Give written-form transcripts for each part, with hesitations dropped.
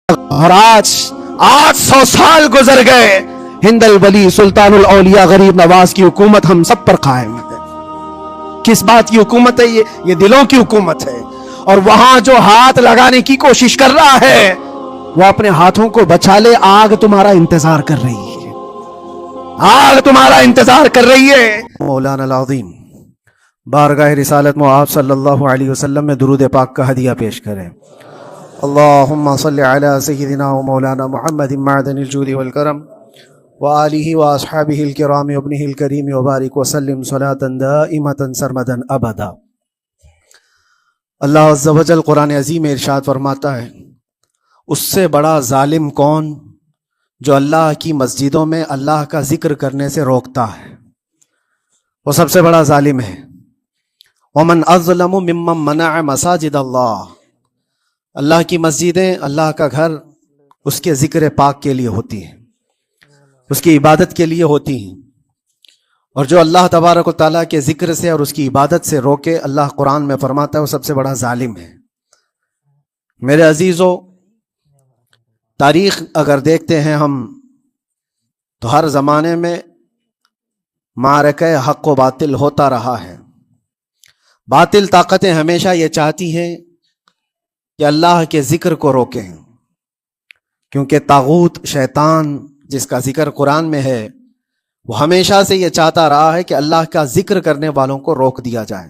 اور آج 800 سال گزر گئے، ہند الولی سلطان الاولیاء غریب نواز کی حکومت ہم سب پر قائم ہے۔ کس بات کی حکومت ہے یہ دلوں کی حکومت ہے۔ اور وہاں جو ہاتھ لگانے کی کوشش کر رہا ہے وہ اپنے ہاتھوں کو بچا لے، آگ تمہارا انتظار کر رہی ہے، آگ تمہارا انتظار کر رہی ہے۔ مولانا العظیم بارگاہ رسالت میں آپ صلی اللہ علیہ وسلم میں درود پاک کا ہدیہ پیش کریں۔ اللہم صلی علی سیدنا و مولانا محمد معدن الجود والکرم وآلہ واصحابہ الکرام وابنہ الکریم وبارک وسلم صلاة دائمة سرمدا ابدا۔ اللہ عز و جل قرآن عظیم میں ارشاد فرماتا ہے، اس سے بڑا ظالم کون جو اللہ کی مسجدوں میں اللہ کا ذکر کرنے سے روکتا ہے، وہ سب سے بڑا ظالم ہے۔ ومن اظلم ممن منع مساجد اللہ، اللہ کی مسجدیں، اللہ کا گھر اس کے ذکر پاک کے لیے ہوتی ہیں، اس کی عبادت کے لیے ہوتی ہیں، اور جو اللہ تبارک و تعالیٰ کے ذکر سے اور اس کی عبادت سے روکے، اللہ قرآن میں فرماتا ہے وہ سب سے بڑا ظالم ہے۔ میرے عزیزو، تاریخ اگر دیکھتے ہیں ہم تو ہر زمانے میں معرکہ حق و باطل ہوتا رہا ہے۔ باطل طاقتیں ہمیشہ یہ چاہتی ہیں کہ اللہ کے ذکر کو روکیں، کیونکہ طاغوت شیطان جس کا ذکر قرآن میں ہے وہ ہمیشہ سے یہ چاہتا رہا ہے کہ اللہ کا ذکر کرنے والوں کو روک دیا جائے،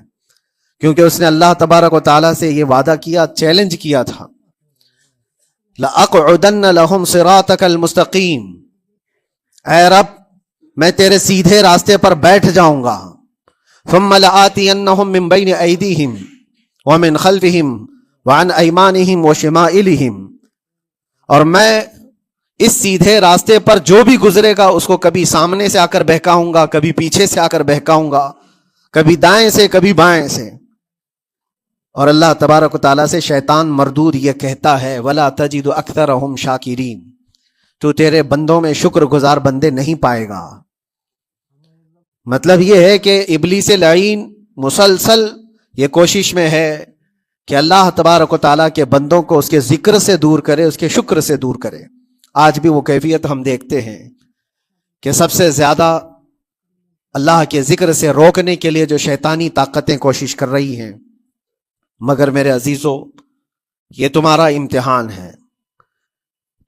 کیونکہ اس نے اللہ تبارک و تعالیٰ سے یہ وعدہ کیا، چیلنج کیا تھا، لَأَقْعُدَنَّ لَهُمْ صِرَاطَكَ الْمُسْتَقِيمِ، اے رب میں تیرے سیدھے راستے پر بیٹھ جاؤں گا، ثُمَّ لَآتِيَنَّهُمْ مِنْ بَيْنِ أَيْدِيهِمْ وَمِنْ خَلْفِهِمْ وَعَنْ أَيْمَانِهِمْ وَشِمَائِلِهِمْ، اور میں اس سیدھے راستے پر جو بھی گزرے گا اس کو کبھی سامنے سے آ کر بہکاؤں گا، کبھی پیچھے سے آ کر بہکاؤں گا، کبھی دائیں سے کبھی بائیں سے۔ اور اللہ تبارک و تعالیٰ سے شیطان مردود یہ کہتا ہے، وَلَا تَجِدُ أَكْثَرَهُمْ شَاكِرِينَ، تو تیرے بندوں میں شکر گزار بندے نہیں پائے گا۔ مطلب یہ ہے کہ ابلیس لعین مسلسل یہ کوشش میں ہے کہ اللہ تبارک و تعالیٰ کے بندوں کو اس کے ذکر سے دور کرے، اس کے شکر سے دور کرے۔ آج بھی وہ کیفیت ہم دیکھتے ہیں کہ سب سے زیادہ اللہ کے ذکر سے روکنے کے لیے جو شیطانی طاقتیں کوشش کر رہی ہیں۔ مگر میرے عزیزو، یہ تمہارا امتحان ہے،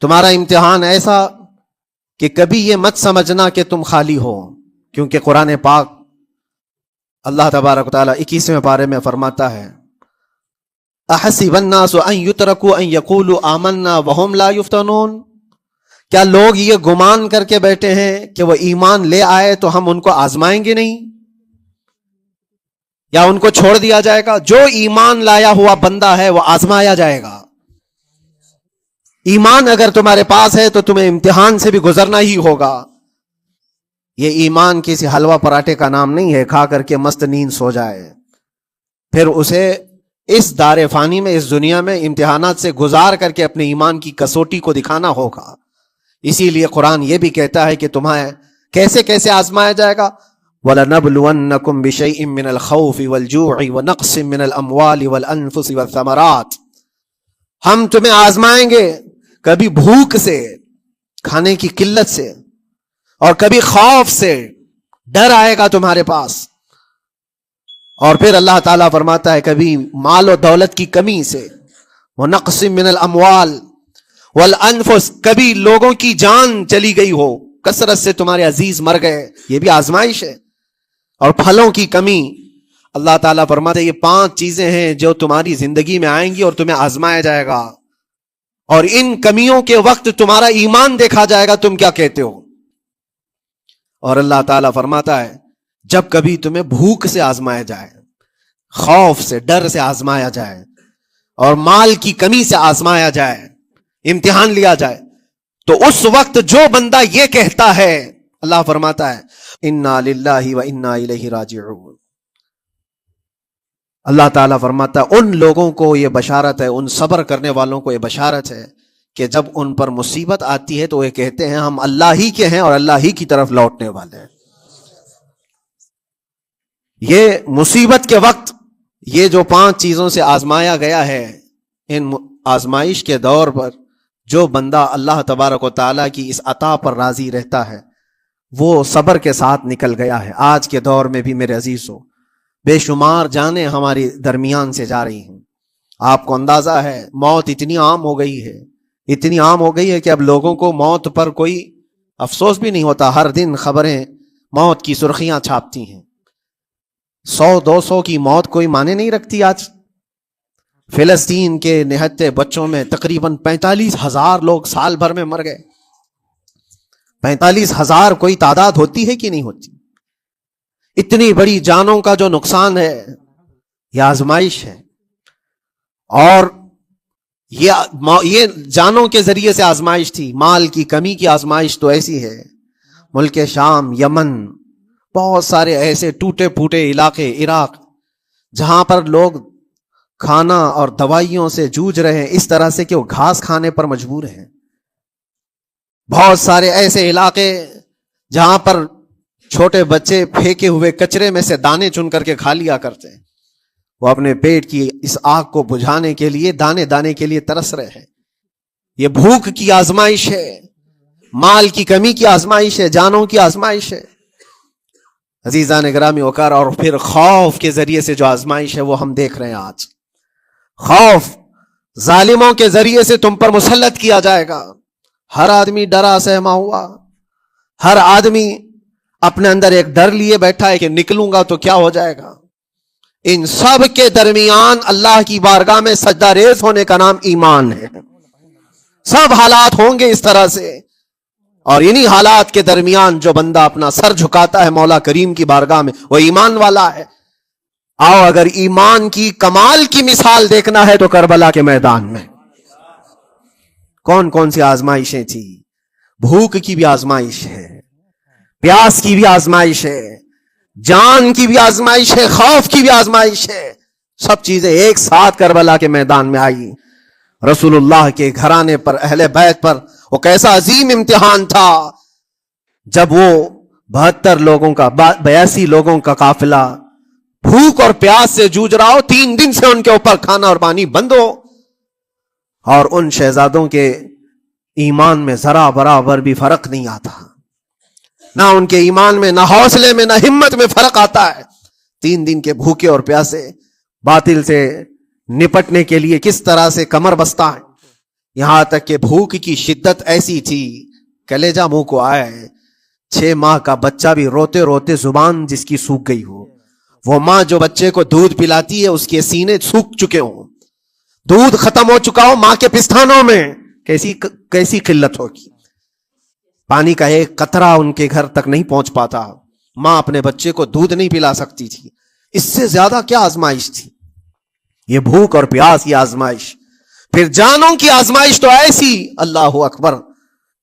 تمہارا امتحان ایسا کہ کبھی یہ مت سمجھنا کہ تم خالی ہو، کیونکہ قرآن پاک اللہ تبارک و تعالیٰ 21ویں پارے میں فرماتا ہے، احسب الناس ان یترکوا ان یقولوا آمنا وهم لا یفتنون، کیا لوگ یہ گمان کر کے بیٹھے ہیں کہ وہ ایمان لے آئے تو ہم ان کو آزمائیں گے نہیں، یا ان کو چھوڑ دیا جائے گا؟ جو ایمان لایا ہوا بندہ ہے وہ آزمایا جائے گا۔ ایمان اگر تمہارے پاس ہے تو تمہیں امتحان سے بھی گزرنا ہی ہوگا۔ یہ ایمان کسی حلوہ پراٹھے کا نام نہیں ہے کھا کر کے مست نیند سو جائے، پھر اسے اس دار فانی میں، اس دنیا میں امتحانات سے گزار کر کے اپنے ایمان کی کسوٹی کو دکھانا ہوگا۔ اسی لیے قرآن یہ بھی کہتا ہے کہ تمہیں کیسے کیسے آزمایا جائے گا، وَلَنَبْلُوَنَّكُمْ بِشَيْءٍ مِّنَ الْخَوْفِ وَالْجُوعِ وَنَقْصٍ مِّنَ الْأَمْوَالِ وَالْأَنفُسِ وَالثَّمَرَاتِ، ہم تمہیں آزمائیں گے کبھی بھوک سے، کھانے کی قلت سے، اور کبھی خوف سے، ڈر آئے گا تمہارے پاس، اور پھر اللہ تعالیٰ فرماتا ہے کبھی مال و دولت کی کمی سے، وَنَقْصٍ مِّنَ الْأَمْوَالِ وَالْأَنفُسِ، کبھی لوگوں کی جان چلی گئی ہو، کثرت سے تمہارے عزیز مر گئے، یہ بھی آزمائش ہے، اور پھلوں کی کمی۔ اللہ تعالیٰ فرماتے ہیں یہ 5 چیزیں ہیں جو تمہاری زندگی میں آئیں گی اور تمہیں آزمایا جائے گا، اور ان کمیوں کے وقت تمہارا ایمان دیکھا جائے گا تم کیا کہتے ہو۔ اور اللہ تعالیٰ فرماتا ہے جب کبھی تمہیں بھوک سے آزمایا جائے، خوف سے، ڈر سے آزمایا جائے، اور مال کی کمی سے آزمایا جائے، امتحان لیا جائے، تو اس وقت جو بندہ یہ کہتا ہے، اللہ فرماتا ہے انا للہ و انا الیہ راجعون، اللہ تعالیٰ فرماتا ہے ان لوگوں کو یہ بشارت ہے، ان صبر کرنے والوں کو یہ بشارت ہے کہ جب ان پر مصیبت آتی ہے تو وہ کہتے ہیں ہم اللہ ہی کے ہیں اور اللہ ہی کی طرف لوٹنے والے ہیں۔ یہ مصیبت کے وقت یہ جو 5 چیزوں سے آزمایا گیا ہے، ان آزمائش کے دور پر جو بندہ اللہ تبارک و تعالیٰ کی اس عطا پر راضی رہتا ہے وہ صبر کے ساتھ نکل گیا ہے۔ آج کے دور میں بھی میرے عزیزو بے شمار جانیں ہماری درمیان سے جا رہی ہیں۔ آپ کو اندازہ ہے موت اتنی عام ہو گئی ہے، اتنی عام ہو گئی ہے کہ اب لوگوں کو موت پر کوئی افسوس بھی نہیں ہوتا۔ ہر دن خبریں موت کی سرخیاں چھاپتی ہیں۔ 100-200 کی موت کوئی معنی نہیں رکھتی آج۔ فلسطین کے نہتے بچوں میں تقریباً 45,000 لوگ سال بھر میں مر گئے۔ 45,000 کوئی تعداد ہوتی ہے کہ نہیں ہوتی؟ اتنی بڑی جانوں کا جو نقصان ہے یہ آزمائش ہے، اور یہ جانوں کے ذریعے سے آزمائش تھی۔ مال کی کمی کی آزمائش تو ایسی ہے، ملک شام، یمن، بہت سارے ایسے ٹوٹے پھوٹے علاقے، عراق، جہاں پر لوگ کھانا اور دوائیوں سے جوجھ رہے ہیں اس طرح سے کہ وہ گھاس کھانے پر مجبور ہیں۔ بہت سارے ایسے علاقے جہاں پر چھوٹے بچے پھینکے ہوئے کچرے میں سے دانے چن کر کے کھا لیا کرتے ہیں۔ وہ اپنے پیٹ کی اس آگ کو بجھانے کے لیے دانے دانے کے لیے ترس رہے ہیں۔ یہ بھوک کی آزمائش ہے، مال کی کمی کی آزمائش ہے، جانوں کی آزمائش ہے عزیزان گرامی وقار۔ اور پھر خوف کے ذریعے سے جو آزمائش ہے وہ ہم دیکھ رہے ہیں آج۔ خوف ظالموں کے ذریعے سے تم پر مسلط کیا جائے گا۔ ہر آدمی ڈرا سہما ہوا، ہر آدمی اپنے اندر ایک ڈر لیے بیٹھا ہے کہ نکلوں گا تو کیا ہو جائے گا۔ ان سب کے درمیان اللہ کی بارگاہ میں سجدہ ریز ہونے کا نام ایمان ہے۔ سب حالات ہوں گے اس طرح سے، اور انہی حالات کے درمیان جو بندہ اپنا سر جھکاتا ہے مولا کریم کی بارگاہ میں وہ ایمان والا ہے۔ آؤ اگر ایمان کی کمال کی مثال دیکھنا ہے تو کربلا کے میدان میں کون کون سی آزمائشیں تھی۔ بھوک کی بھی آزمائش ہے، پیاس کی بھی آزمائش ہے، جان کی بھی آزمائش ہے، خوف کی بھی آزمائش ہے۔ سب چیزیں ایک ساتھ کربلا کے میدان میں آئی۔ رسول اللہ کے گھرانے پر، اہل بیت پر وہ کیسا عظیم امتحان تھا جب وہ 72 لوگوں کا 82 لوگوں کا قافلہ بھوک اور پیاس سے جوجھ رہا ہو، 3 دن سے ان کے اوپر کھانا اور پانی بند ہو، اور ان شہزادوں کے ایمان میں ذرا برابر بھی فرق نہیں آتا، نہ ان کے ایمان میں، نہ حوصلے میں، نہ ہمت میں فرق آتا ہے۔ 3 دن کے بھوکے اور پیاسے باطل سے نپٹنے کے لیے کس طرح سے کمر بستہ ہے۔ یہاں تک کہ بھوک کی شدت ایسی تھی کلیجہ منہ کو آئے، 6 ماہ کا بچہ بھی روتے روتے زبان جس کی سوکھ گئی ہو، وہ ماں جو بچے کو دودھ پلاتی ہے اس کے سینے سوکھ چکے ہوں، دودھ ختم ہو چکا ہو ماں کے پستانوں میں، کیسی قلت ہوگی۔ پانی کا ایک قطرہ ان کے گھر تک نہیں پہنچ پاتا، ماں اپنے بچے کو دودھ نہیں پلا سکتی تھی۔ اس سے زیادہ کیا آزمائش تھی یہ بھوک اور پیاس کی آزمائش۔ پھر جانوں کی آزمائش تو ایسی، اللہ اکبر،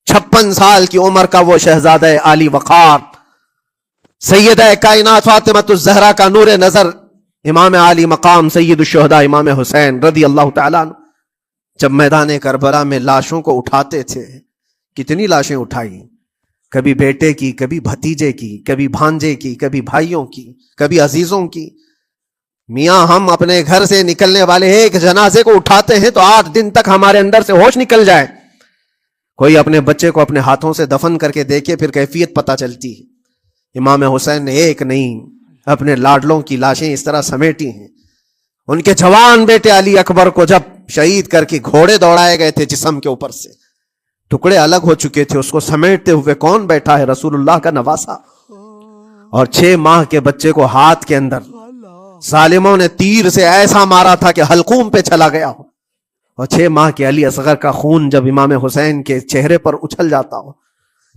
56 سال کی عمر کا وہ شہزادہ عالی وقار، سیدہ کائنات فاطمہ الزہرا کا نور نظر، امام عالی مقام سید الشہداء امام حسین رضی اللہ تعالیٰ عنہ، جب میدان کربلا میں لاشوں کو اٹھاتے تھے، کتنی لاشیں اٹھائی، کبھی بیٹے کی، کبھی بھتیجے کی، کبھی بھانجے کی، کبھی بھائیوں کی، کبھی عزیزوں کی۔ میاں ہم اپنے گھر سے نکلنے والے ایک جنازے کو اٹھاتے ہیں تو 8 دن تک ہمارے اندر سے ہوش نکل جائے۔ کوئی اپنے بچے کو اپنے ہاتھوں سے دفن کر کے دیکھے پھر کیفیت پتہ چلتی ہے۔ امام حسین نے ایک نہیں اپنے لاڈلوں کی لاشیں اس طرح سمیٹی ہیں۔ ان کے جوان بیٹے علی اکبر کو جب شہید کر کے گھوڑے دوڑائے گئے تھے جسم کے اوپر سے، ٹکڑے الگ ہو چکے تھے، اس کو سمیٹتے ہوئے کون بیٹھا ہے؟ رسول اللہ کا نواسا، اور 6 ماہ کے بچے کو ہاتھ کے اندر ظالموں نے تیر سے ایسا مارا تھا کہ حلقوم پہ چلا گیا ہو، اور 6 ماہ کے علی اصغر کا خون جب امام حسین کے چہرے پر اچھل جاتا ہو،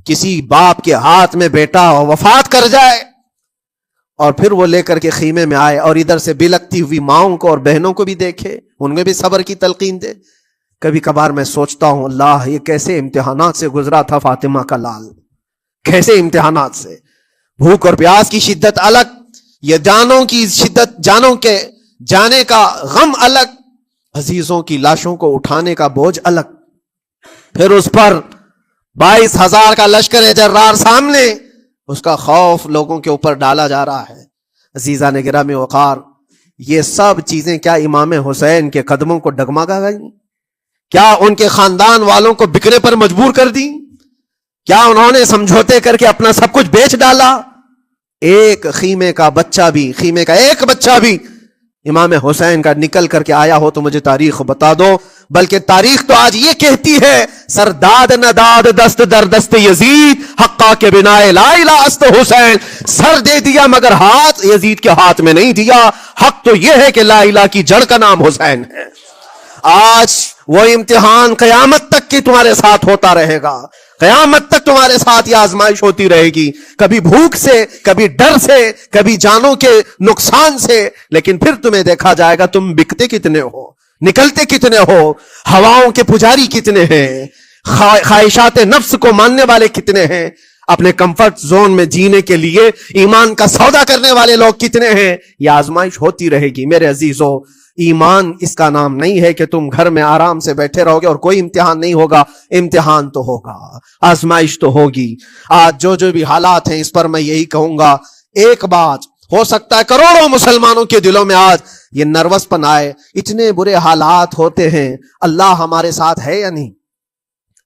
کسی باپ کے ہاتھ میں بیٹا وفات کر جائے اور پھر وہ لے کر کے خیمے میں آئے اور ادھر سے بلکتی ہوئی ماؤں کو اور بہنوں کو بھی دیکھے، ان میں بھی صبر کی تلقین دے۔ کبھی کبھار میں سوچتا ہوں اللہ یہ کیسے امتحانات سے گزرا تھا فاطمہ کا لال، کیسے امتحانات سے، بھوک اور پیاس کی شدت الگ، یہ جانوں کی شدت، جانوں کے جانے کا غم الگ، عزیزوں کی لاشوں کو اٹھانے کا بوجھ الگ، پھر اس پر 22,000 کا لشکر جرار سامنے، اس کا خوف لوگوں کے اوپر ڈالا جا رہا ہے۔ عزیزان گرامی وقار، یہ سب چیزیں کیا امام حسین کے قدموں کو ڈگمگا گئیں؟ کیا ان کے خاندان والوں کو بکنے پر مجبور کر دی؟ کیا انہوں نے سمجھوتے کر کے اپنا سب کچھ بیچ ڈالا؟ ایک خیمے کا ایک بچہ بھی امام حسین کا نکل کر کے آیا ہو تو مجھے تاریخ بتا دو. بلکہ تاریخ تو آج یہ کہتی ہے سرداد نداد دست در دست یزید حقا کے بنا لا الہ است حسین. سر دے دیا مگر ہاتھ یزید کے ہاتھ میں نہیں دیا. حق تو یہ ہے کہ لا الہ کی جڑ کا نام حسین ہے. آج وہ امتحان قیامت تک کی تمہارے ساتھ ہوتا رہے گا. قیامت تک تمہارے ساتھ یہ آزمائش ہوتی رہے گی, کبھی بھوک سے, کبھی ڈر سے, کبھی جانوں کے نقصان سے. لیکن پھر تمہیں دیکھا جائے گا تم بکتے کتنے ہو, نکلتے کتنے ہو, ہواؤں کے پجاری کتنے ہیں, خواہشات نفس کو ماننے والے کتنے ہیں, اپنے کمفرٹ زون میں جینے کے لیے ایمان کا سودا کرنے والے لوگ کتنے ہیں. یہ آزمائش ہوتی رہے گی میرے عزیزو. ایمان اس کا نام نہیں ہے کہ تم گھر میں آرام سے بیٹھے رہو گے اور کوئی امتحان نہیں ہوگا. امتحان تو ہوگا, آزمائش تو ہوگی. آج جو بھی حالات ہیں اس پر میں یہی کہوں گا, ایک بات ہو سکتا ہے کروڑوں مسلمانوں کے دلوں میں آج یہ نروس پن آئے, اتنے برے حالات ہوتے ہیں, اللہ ہمارے ساتھ ہے یا نہیں؟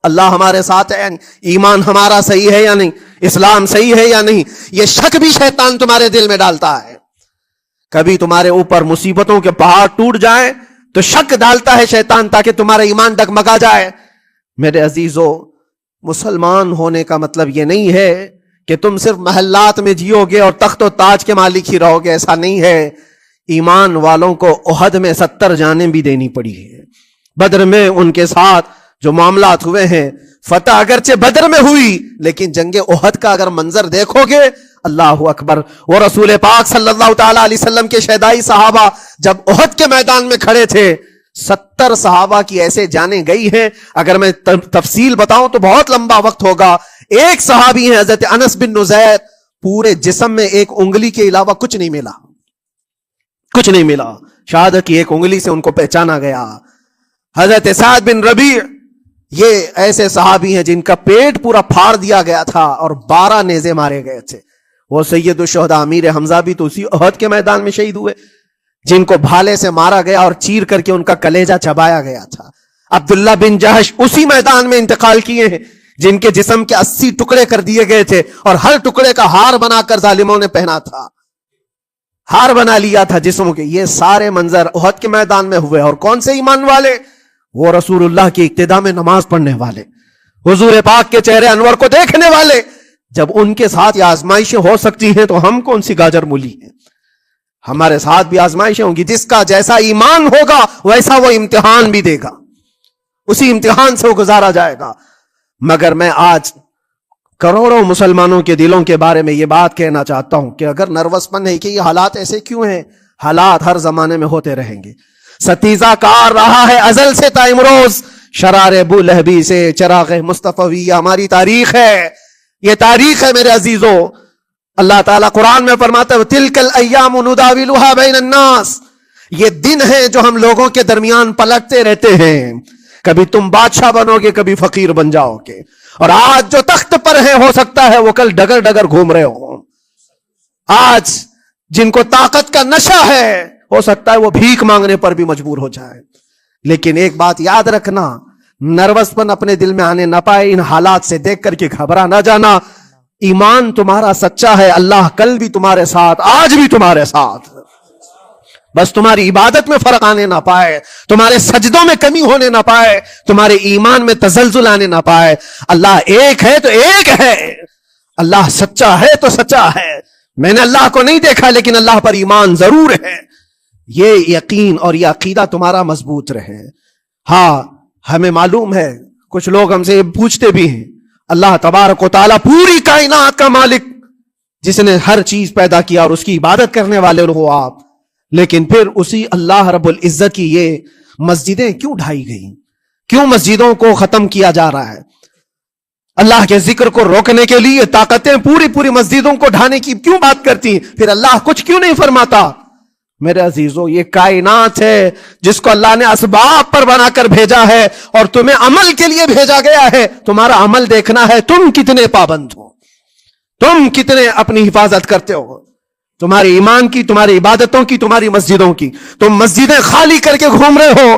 اللہ ہمارے ساتھ ہے یا نہیں؟ ایمان ہمارا صحیح ہے یا نہیں؟ اسلام صحیح ہے یا نہیں؟ یہ شک بھی شیطان تمہارے دل میں ڈالتا ہے. کبھی تمہارے اوپر مصیبتوں کے پہاڑ ٹوٹ جائیں تو شک ڈالتا ہے شیطان تاکہ تمہارا ایمان ڈگمگا جائے. میرے عزیزو, مسلمان ہونے کا مطلب یہ نہیں ہے کہ تم صرف محلات میں جیو گے اور تخت و تاج کے مالک ہی رہو گے. ایسا نہیں ہے. ایمان والوں کو احد میں 70 جانیں بھی دینی پڑی ہے. بدر میں ان کے ساتھ جو معاملات ہوئے ہیں, فتح اگرچہ بدر میں ہوئی لیکن جنگ احد کا اگر منظر دیکھو گے, اللہ اکبر. وہ رسول پاک صلی اللہ تعالی علیہ وسلم کے شہدائی صحابہ جب احد کے میدان میں کھڑے تھے, 70 صحابہ کی ایسے جانیں گئی ہیں. اگر میں تفصیل بتاؤں تو بہت لمبا وقت ہوگا. ایک صحابی ہیں حضرت انس بن نزیر, پورے جسم میں ایک انگلی کے علاوہ کچھ نہیں ملا, کچھ نہیں ملا. شہادت کی ایک انگلی سے ان کو پہچانا گیا. حضرت سعد بن ربیع, یہ ایسے صحابی ہیں جن کا پیٹ پورا پھاڑ دیا گیا تھا اور 12 نیزے مارے گئے تھے. وہ سید الشہداء امیر حمزہ بھی تو اسی احد کے میدان میں شہید ہوئے, جن کو بھالے سے مارا گیا اور چیر کر کے ان کا کلیجہ چبایا گیا تھا. عبداللہ بن جہش اسی میدان میں انتقال کیے ہیں جن کے جسم کے 80 ٹکڑے کر دیے گئے تھے اور ہر ٹکڑے کا ہار بنا کر ظالموں نے پہنا تھا, ہار بنا لیا تھا جسموں کے. یہ سارے منظر احد کے میدان میں ہوئے. اور کون سے ایمان والے؟ وہ رسول اللہ کی اقتداء میں نماز پڑھنے والے, حضور پاک کے چہرے انور کو دیکھنے والے. جب ان کے ساتھ یہ آزمائشیں ہو سکتی ہیں تو ہم کون سی گاجر مولی ہیں؟ ہمارے ساتھ بھی آزمائشیں ہوں گی. جس کا جیسا ایمان ہوگا ویسا وہ امتحان بھی دے گا, اسی امتحان سے وہ گزارا جائے گا. مگر میں آج کروڑوں مسلمانوں کے دلوں کے بارے میں یہ بات کہنا چاہتا ہوں کہ اگر نروس پن ہے کہ یہ حالات ایسے کیوں ہیں, حالات ہر زمانے میں ہوتے رہیں گے. ستیزہ کار رہا ہے ازل سے تا امروز, شرار ابو لہبی سے چراغ مصطفی. ہماری تاریخ ہے, یہ تاریخ ہے میرے عزیزو. اللہ تعالیٰ قرآن میں فرماتا ہے تِلْكَ الْأَيَّامُ نُدَاوِلُهَا بَيْنَ النَّاسِ. یہ دن ہیں جو ہم لوگوں کے درمیان پلٹتے رہتے ہیں. کبھی تم بادشاہ بنو گے, کبھی فقیر بن جاؤ گے. اور آج جو تخت پر ہیں ہو سکتا ہے وہ کل ڈگر ڈگر گھوم رہے ہوں. آج جن کو طاقت کا نشہ ہے ہو سکتا ہے وہ بھیک مانگنے پر بھی مجبور ہو جائے. لیکن ایک بات یاد رکھنا, نروس پن اپنے دل میں آنے نہ پائے. ان حالات سے دیکھ کر کے گھبرا نہ جانا. ایمان تمہارا سچا ہے, اللہ کل بھی تمہارے ساتھ, آج بھی تمہارے ساتھ. بس تمہاری عبادت میں فرق آنے نہ پائے, تمہارے سجدوں میں کمی ہونے نہ پائے, تمہارے ایمان میں تزلزل آنے نہ پائے. اللہ ایک ہے تو ایک ہے, اللہ سچا ہے تو سچا ہے. میں نے اللہ کو نہیں دیکھا لیکن اللہ پر ایمان ضرور ہے. یہ یقین اور یہ عقیدہ تمہارا مضبوط رہے. ہاں ہمیں معلوم ہے, کچھ لوگ ہم سے پوچھتے بھی ہیں, اللہ تبارک و تعالیٰ پوری کائنات کا مالک جس نے ہر چیز پیدا کیا اور اس کی عبادت کرنے والے ہو آپ, لیکن پھر اسی اللہ رب العزت کی یہ مسجدیں کیوں ڈھائی گئیں, کیوں مسجدوں کو ختم کیا جا رہا ہے؟ اللہ کے ذکر کو روکنے کے لیے طاقتیں پوری مسجدوں کو ڈھانے کی کیوں بات کرتی ہیں؟ پھر اللہ کچھ کیوں نہیں فرماتا؟ میرے عزیزو, یہ کائنات ہے جس کو اللہ نے اسباب پر بنا کر بھیجا ہے اور تمہیں عمل کے لیے بھیجا گیا ہے. تمہارا عمل دیکھنا ہے, تم کتنے پابند ہو, تم کتنے اپنی حفاظت کرتے ہو, تمہارے ایمان کی, تمہاری عبادتوں کی, تمہاری مسجدوں کی. تم مسجدیں خالی کر کے گھوم رہے ہو,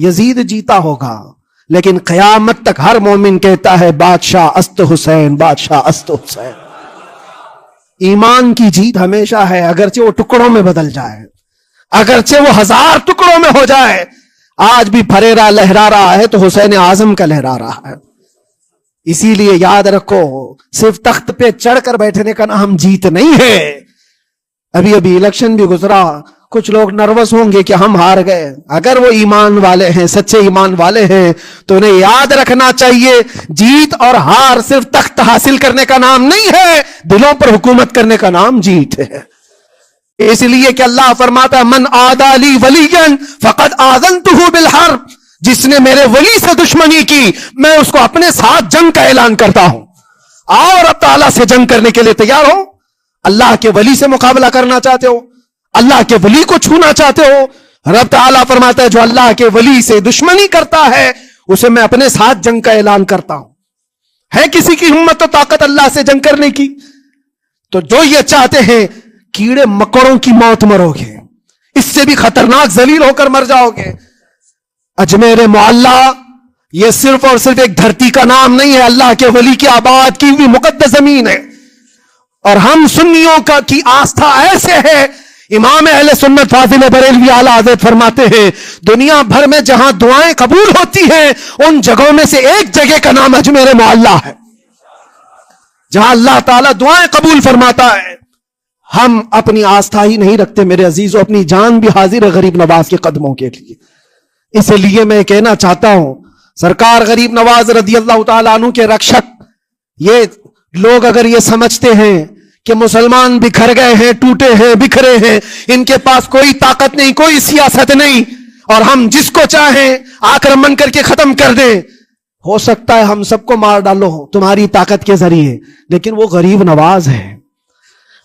یزید جیتا ہوگا، لیکن قیامت تک ہر مومن کہتا ہے بادشاہ است حسین، بادشاہ است حسین۔ ایمان کی جیت ہمیشہ ہے، اگرچہ وہ ٹکڑوں میں بدل جائے، اگرچہ وہ 1000 ٹکڑوں میں ہو جائے۔ آج بھی پھریرا لہرا رہا ہے تو حسین اعظم کا لہرا رہا ہے۔ اسی لیے یاد رکھو، صرف تخت پہ چڑھ کر بیٹھنے کا نام جیت نہیں ہے۔ ابھی الیکشن بھی گزرا، کچھ لوگ نروس ہوں گے کہ ہم ہار گئے۔ اگر وہ ایمان والے ہیں، سچے ایمان والے ہیں، تو انہیں یاد رکھنا چاہیے جیت اور ہار صرف تخت حاصل کرنے کا نام نہیں ہے، دلوں پر حکومت کرنے کا نام جیت ہے۔ اس لیے کہ اللہ فرماتا ہے من عادی لی ولیا فقد آذنتہ بالحرب، جس نے میرے ولی سے دشمنی کی میں اس کو اپنے ساتھ جنگ کا اعلان کرتا ہوں۔ اور اب تعالیٰ سے جنگ کرنے کے لیے تیار ہو؟ اللہ کے ولی سے مقابلہ کرنا چاہتے ہو؟ اللہ کے ولی کو چھونا چاہتے ہو؟ رب تعالیٰ فرماتا ہے جو اللہ کے ولی سے دشمنی کرتا ہے اسے میں اپنے ساتھ جنگ کا اعلان کرتا ہوں۔ ہے کسی کی ہمت و طاقت اللہ سے جنگ کرنے کی؟ تو جو یہ چاہتے ہیں کیڑے مکڑوں کی موت مرو گے، اس سے بھی خطرناک ذلیل ہو کر مر جاؤ گے۔ اجمیر معلیٰ یہ صرف اور صرف ایک دھرتی کا نام نہیں ہے، اللہ کے ولی کی آباد کی ہوئی مقدس زمین ہے۔ اور ہم سنیوں کی آستھا ایسے ہے، امام اہل سنت فاضل بریلوی اعلیٰ حضرت فرماتے ہیں دنیا بھر میں جہاں دعائیں قبول ہوتی ہیں ان جگہوں میں سے ایک جگہ کا نام اجمیر معلیٰ ہے، جہاں اللہ تعالیٰ دعائیں قبول فرماتا ہے۔ ہم اپنی آستھا ہی نہیں رکھتے میرے عزیزوں، اپنی جان بھی حاضر ہے غریب نواز کے قدموں کے لیے۔ اس لیے میں کہنا چاہتا ہوں سرکار غریب نواز رضی اللہ تعالیٰ عنہ کے رکشک، یہ لوگ اگر یہ سمجھتے ہیں کہ مسلمان بکھر گئے ہیں، ٹوٹے ہیں، بکھرے ہیں، ان کے پاس کوئی طاقت نہیں، کوئی سیاست نہیں، اور ہم جس کو چاہیں آکرمن کر کے ختم کر دیں، ہو سکتا ہے ہم سب کو مار ڈالو تمہاری طاقت کے ذریعے، لیکن وہ غریب نواز ہے۔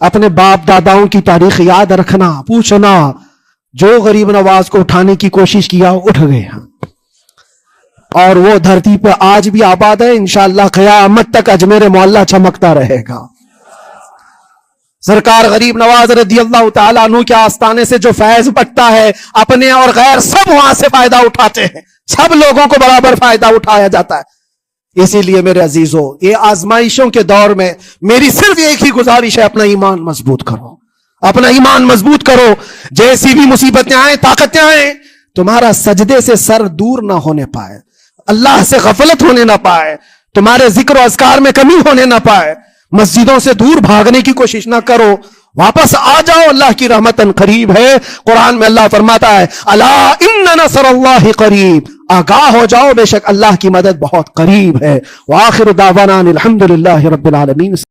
اپنے باپ داداؤں کی تاریخ یاد رکھنا، پوچھنا، جو غریب نواز کو اٹھانے کی کوشش کیا اٹھ گئے، اور وہ دھرتی پہ آج بھی آباد ہے۔ انشاءاللہ قیامت تک اجمیر معلیٰ چمکتا رہے گا۔ سرکار غریب نواز رضی اللہ تعالیٰ عنہ کے آستانے سے جو فیض بٹتا ہے، اپنے اور غیر سب وہاں سے فائدہ اٹھاتے ہیں، سب لوگوں کو برابر فائدہ اٹھایا جاتا ہے۔ اسی لیے میرے عزیزوں، یہ آزمائشوں کے دور میں میری صرف ایک ہی گزارش ہے، اپنا ایمان مضبوط کرو، اپنا ایمان مضبوط کرو۔ جیسی بھی مصیبتیں آئیں، طاقتیں آئیں، تمہارا سجدے سے سر دور نہ ہونے پائے، اللہ سے غفلت ہونے نہ پائے، تمہارے ذکر و اذکار میں کمی ہونے نہ پائے، مسجدوں سے دور بھاگنے کی کوشش نہ کرو، واپس آ جاؤ، اللہ کی رحمت قریب ہے۔ قرآن میں اللہ فرماتا ہے الا ان نصر اللہ قریب، آگاہ ہو جاؤ، بے شک اللہ کی مدد بہت قریب ہے۔ وآخر دعوانا الحمد للہ رب العالمین۔